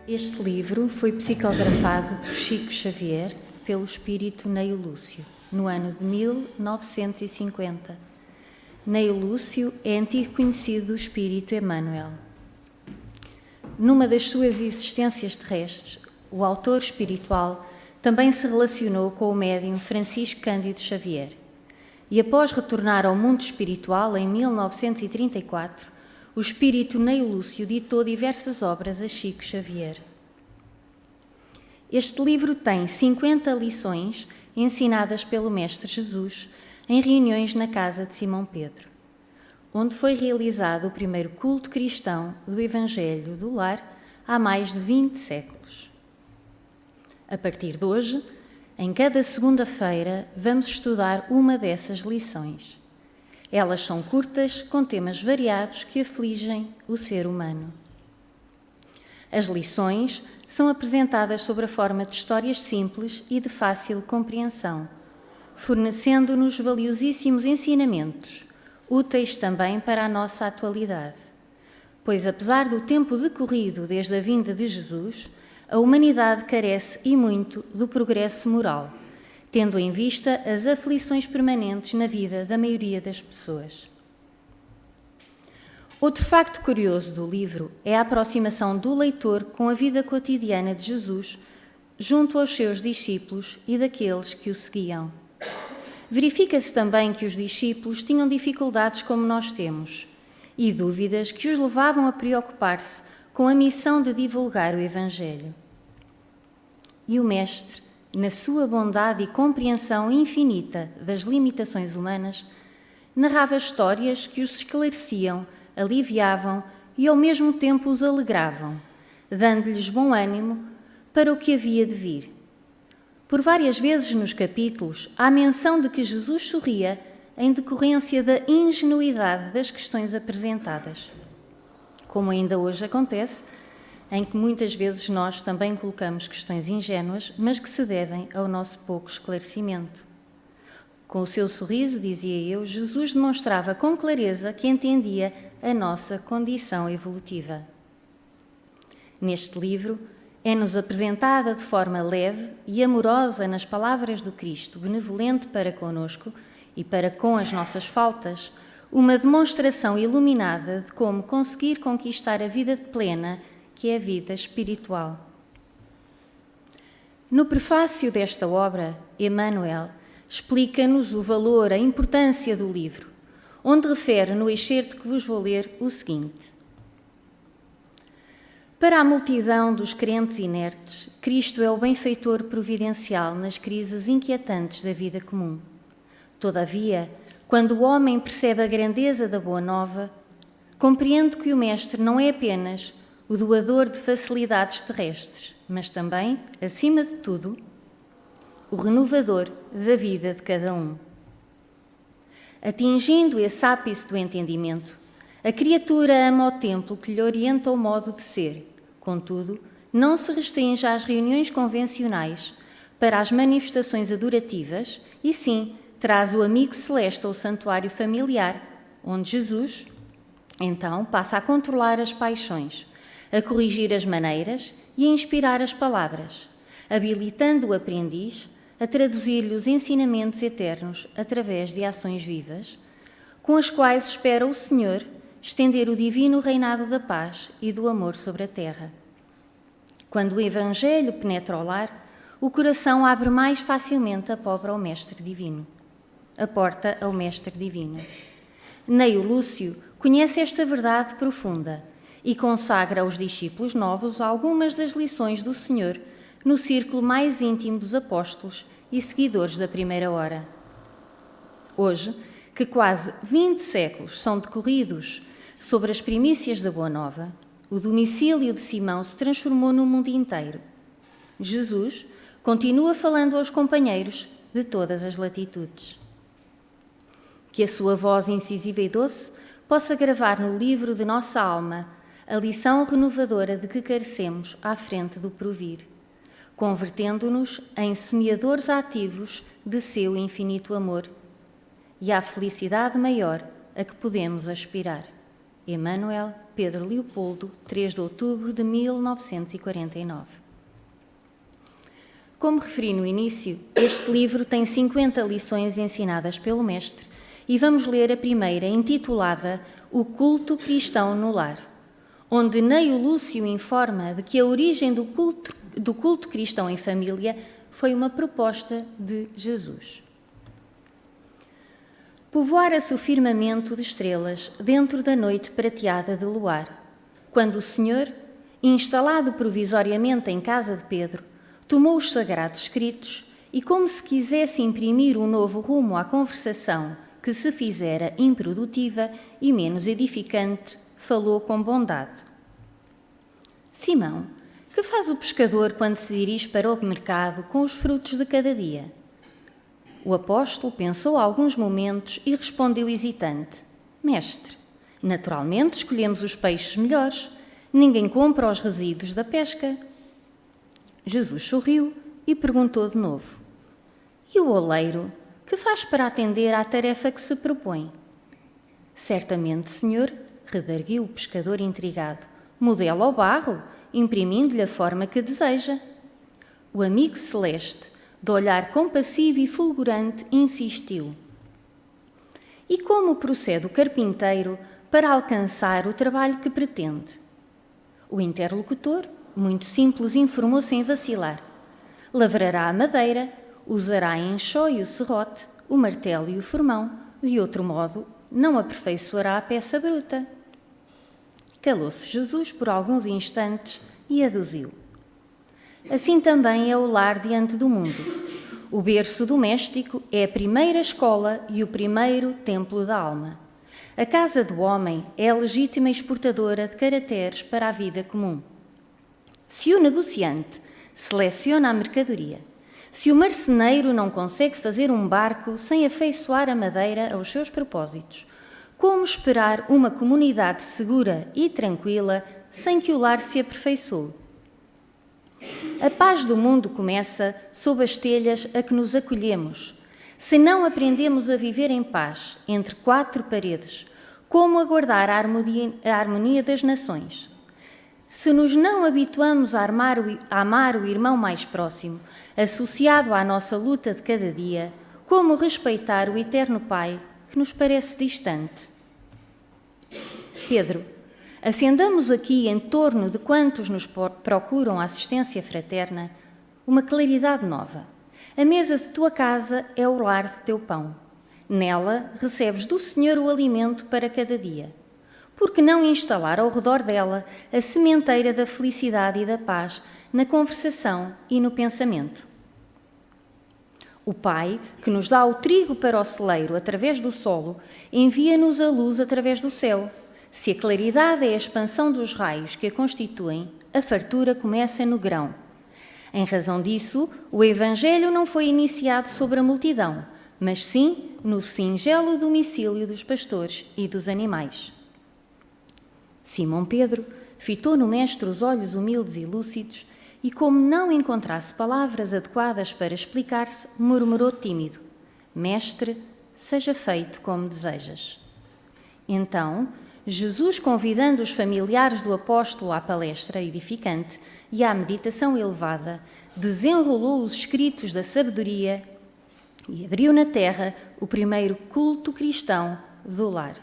Este livro foi psicografado por Chico Xavier pelo espírito Neio Lúcio, no ano de 1950. Neio Lúcio é antigo conhecido do espírito Emmanuel. Numa das suas existências terrestres, o autor espiritual também se relacionou com o médium Francisco Cândido Xavier e, após retornar ao mundo espiritual em 1934, o espírito Neio Lúcio ditou diversas obras a Chico Xavier. Este livro tem 50 lições ensinadas pelo Mestre Jesus em reuniões na casa de Simão Pedro, onde foi realizado o primeiro culto cristão do Evangelho do Lar há mais de 20 séculos. A partir de hoje, em cada segunda-feira, vamos estudar uma dessas lições. Elas são curtas, com temas variados que afligem o ser humano. As lições são apresentadas sob a forma de histórias simples e de fácil compreensão, fornecendo-nos valiosíssimos ensinamentos, úteis também para a nossa atualidade. Pois, apesar do tempo decorrido desde a vinda de Jesus, a humanidade carece e muito do progresso moral, tendo em vista as aflições permanentes na vida da maioria das pessoas. Outro facto curioso do livro é a aproximação do leitor com a vida cotidiana de Jesus junto aos seus discípulos e daqueles que o seguiam. Verifica-se também que os discípulos tinham dificuldades como nós temos e dúvidas que os levavam a preocupar-se com a missão de divulgar o Evangelho. E o Mestre, na sua bondade e compreensão infinita das limitações humanas, narrava histórias que os esclareciam, aliviavam e ao mesmo tempo os alegravam, dando-lhes bom ânimo para o que havia de vir. Por várias vezes nos capítulos há menção de que Jesus sorria em decorrência da ingenuidade das questões apresentadas, como ainda hoje acontece, em que muitas vezes nós também colocamos questões ingênuas, mas que se devem ao nosso pouco esclarecimento. Com o seu sorriso, dizia eu, Jesus demonstrava com clareza que entendia a nossa condição evolutiva. Neste livro, é-nos apresentada de forma leve e amorosa nas palavras do Cristo, benevolente para conosco e para com as nossas faltas, uma demonstração iluminada de como conseguir conquistar a vida plena, que é a vida espiritual. No prefácio desta obra, Emmanuel explica-nos o valor, a importância do livro, onde refere no excerto que vos vou ler o seguinte: para a multidão dos crentes inertes, Cristo é o benfeitor providencial nas crises inquietantes da vida comum. Todavia, quando o homem percebe a grandeza da Boa Nova, compreende que o Mestre não é apenas o doador de facilidades terrestres, mas também, acima de tudo, o renovador da vida de cada um. Atingindo esse ápice do entendimento, a criatura ama o templo que lhe orienta o modo de ser. Contudo, não se restringe às reuniões convencionais para as manifestações adorativas e sim traz o amigo celeste ao santuário familiar, onde Jesus, então, passa a controlar as paixões, a corrigir as maneiras e a inspirar as palavras, habilitando o aprendiz a traduzir-lhe os ensinamentos eternos através de ações vivas, com as quais espera o Senhor estender o divino reinado da paz e do amor sobre a terra. Quando o Evangelho penetra o lar, o coração abre mais facilmente a porta ao Mestre Divino. Neio Lúcio conhece esta verdade profunda e consagra aos discípulos novos algumas das lições do Senhor no círculo mais íntimo dos apóstolos e seguidores da primeira hora. Hoje, que quase 20 séculos são decorridos sobre as primícias da Boa Nova, o domicílio de Simão se transformou no mundo inteiro. Jesus continua falando aos companheiros de todas as latitudes. Que a sua voz incisiva e doce possa gravar no livro de nossa alma a lição renovadora de que carecemos à frente do porvir, convertendo-nos em semeadores ativos de seu infinito amor e à felicidade maior a que podemos aspirar. Emmanuel, Pedro Leopoldo, 3 de outubro de 1949. Como referi no início, este livro tem 50 lições ensinadas pelo Mestre e vamos ler a primeira, intitulada O Culto Cristão no Lar, onde Neio Lúcio informa de que a origem do culto cristão em família foi uma proposta de Jesus. Povoara-se o firmamento de estrelas dentro da noite prateada de luar, quando o Senhor, instalado provisoriamente em casa de Pedro, tomou os sagrados escritos e, como se quisesse imprimir um novo rumo à conversação que se fizera improdutiva e menos edificante, falou com bondade. Simão, que faz o pescador quando se dirige para o mercado com os frutos de cada dia? O apóstolo pensou alguns momentos e respondeu hesitante: Mestre, naturalmente escolhemos os peixes melhores. Ninguém compra os resíduos da pesca. Jesus sorriu e perguntou de novo: E o oleiro, que faz para atender à tarefa que se propõe? Certamente, senhor, redarguiu o pescador intrigado, modela o barro, imprimindo-lhe a forma que deseja. O amigo celeste, de olhar compassivo e fulgurante, insistiu: E como procede o carpinteiro para alcançar o trabalho que pretende? O interlocutor, muito simples, informou sem vacilar: lavrará a madeira, usará a enxó e o serrote, o martelo e o formão, de outro modo não aperfeiçoará a peça bruta. Calou-se Jesus por alguns instantes e aduziu: Assim também é o lar diante do mundo. O berço doméstico é a primeira escola e o primeiro templo da alma. A casa do homem é a legítima exportadora de caracteres para a vida comum. Se o negociante seleciona a mercadoria, se o marceneiro não consegue fazer um barco sem afeiçoar a madeira aos seus propósitos, como esperar uma comunidade segura e tranquila sem que o lar se aperfeiçoe? A paz do mundo começa sob as telhas a que nos acolhemos. Se não aprendemos a viver em paz entre quatro paredes, como aguardar a harmonia das nações? Se nos não habituamos a amar o irmão mais próximo, associado à nossa luta de cada dia, como respeitar o eterno Pai que nos parece distante? Pedro, acendamos aqui, em torno de quantos nos procuram a assistência fraterna, uma claridade nova. A mesa de tua casa é o lar de teu pão. Nela recebes do Senhor o alimento para cada dia. Por que não instalar ao redor dela a sementeira da felicidade e da paz na conversação e no pensamento? O Pai, que nos dá o trigo para o celeiro através do solo, envia-nos a luz através do céu. Se a claridade é a expansão dos raios que a constituem, a fartura começa no grão. Em razão disso, o Evangelho não foi iniciado sobre a multidão, mas sim no singelo domicílio dos pastores e dos animais. Simão Pedro fitou no Mestre os olhos humildes e lúcidos e, como não encontrasse palavras adequadas para explicar-se, murmurou tímido: Mestre, seja feito como desejas. Então, Jesus, convidando os familiares do apóstolo à palestra edificante e à meditação elevada, desenrolou os escritos da sabedoria e abriu na terra o primeiro culto cristão do lar.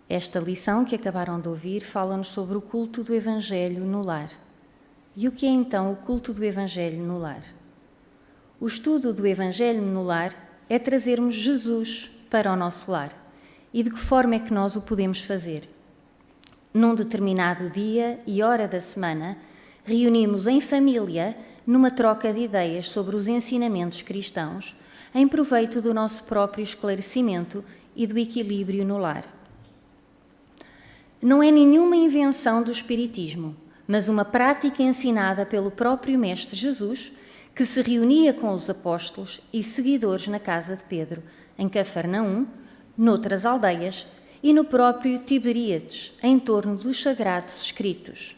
Esta lição que acabaram de ouvir fala-nos sobre o culto do Evangelho no lar. E o que é então o culto do Evangelho no lar? O estudo do Evangelho no lar é trazermos Jesus para o nosso lar. E de que forma é que nós o podemos fazer? Num determinado dia e hora da semana, reunimos em família numa troca de ideias sobre os ensinamentos cristãos, em proveito do nosso próprio esclarecimento e do equilíbrio no lar. Não é nenhuma invenção do Espiritismo, mas uma prática ensinada pelo próprio Mestre Jesus, que se reunia com os apóstolos e seguidores na casa de Pedro, em Cafarnaum, noutras aldeias e no próprio Tiberíades, em torno dos sagrados escritos.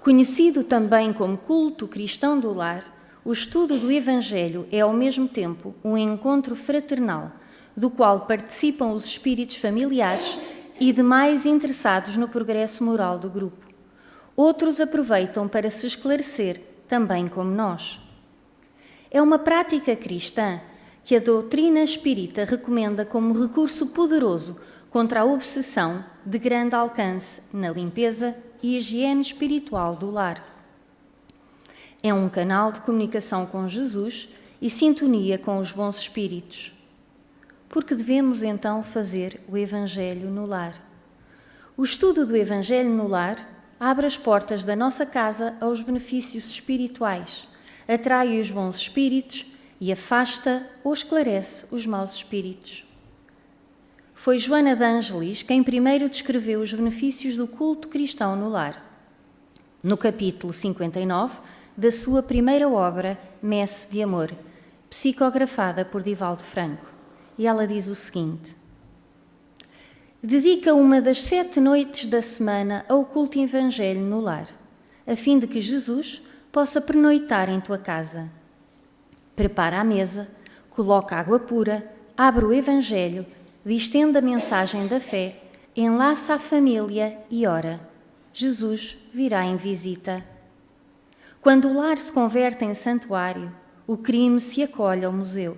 Conhecido também como culto cristão do lar, o estudo do Evangelho é ao mesmo tempo um encontro fraternal, do qual participam os espíritos familiares e demais interessados no progresso moral do grupo. Outros aproveitam para se esclarecer, também como nós. É uma prática cristã que a doutrina espírita recomenda como recurso poderoso contra a obsessão de grande alcance na limpeza e higiene espiritual do lar. É um canal de comunicação com Jesus e sintonia com os bons espíritos. Porque devemos então fazer o Evangelho no lar? O estudo do Evangelho no lar abre as portas da nossa casa aos benefícios espirituais, atrai os bons espíritos e afasta ou esclarece os maus espíritos. Foi Joana de Ângelis quem primeiro descreveu os benefícios do culto cristão no lar. No capítulo 59 da sua primeira obra, Messe de Amor, psicografada por Divaldo Franco. E ela diz o seguinte: dedica uma das 7 noites da semana ao culto evangelho no lar, a fim de que Jesus possa pernoitar em tua casa. Prepara a mesa, coloca água pura, abre o evangelho, distende a mensagem da fé, enlaça a família e ora. Jesus virá em visita. Quando o lar se converte em santuário, o crime se recolhe ao museu.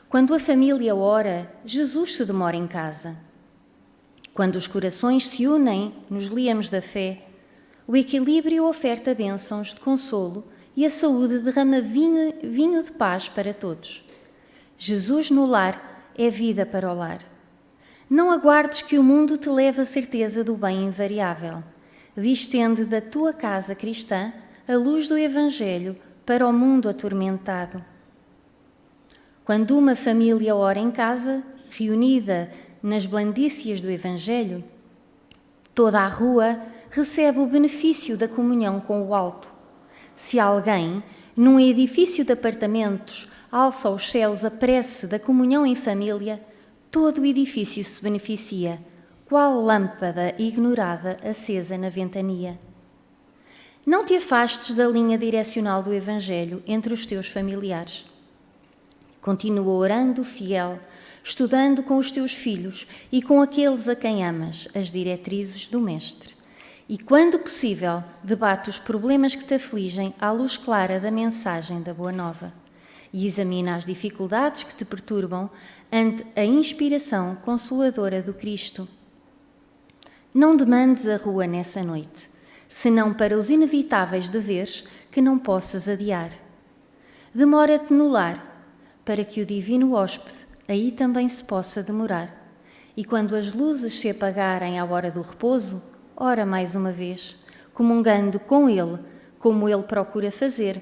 Quando a família ora, Jesus se demora em casa. Quando os corações se unem nos liamos da fé, o equilíbrio oferta bênçãos de consolo e a saúde derrama vinho de paz para todos. Jesus no lar é vida para o lar. Não aguardes que o mundo te leve à certeza do bem invariável. Distende da tua casa cristã a luz do Evangelho para o mundo atormentado. Quando uma família ora em casa, reunida nas blandícias do Evangelho, toda a rua recebe o benefício da comunhão com o alto. Se alguém, num edifício de apartamentos, alça aos céus a prece da comunhão em família, todo o edifício se beneficia, qual lâmpada ignorada acesa na ventania. Não te afastes da linha direcional do Evangelho entre os teus familiares. Continua orando fiel, estudando com os teus filhos e com aqueles a quem amas as diretrizes do Mestre. E, quando possível, debate os problemas que te afligem à luz clara da mensagem da Boa Nova e examina as dificuldades que te perturbam ante a inspiração consoladora do Cristo. Não demandes a rua nessa noite, senão para os inevitáveis deveres que não possas adiar. Demora-te no lar, para que o divino hóspede aí também se possa demorar. E quando as luzes se apagarem à hora do repouso, ora mais uma vez, comungando com ele, como ele procura fazer,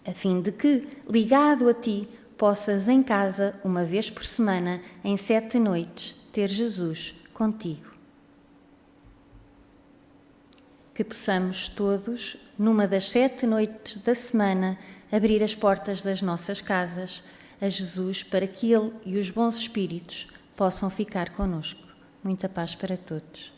a fim de que, ligado a ti, possas em casa, uma vez por semana, em 7 noites, ter Jesus contigo. Que possamos todos, numa das 7 noites da semana, abrir as portas das nossas casas a Jesus para que Ele e os bons espíritos possam ficar conosco. Muita paz para todos.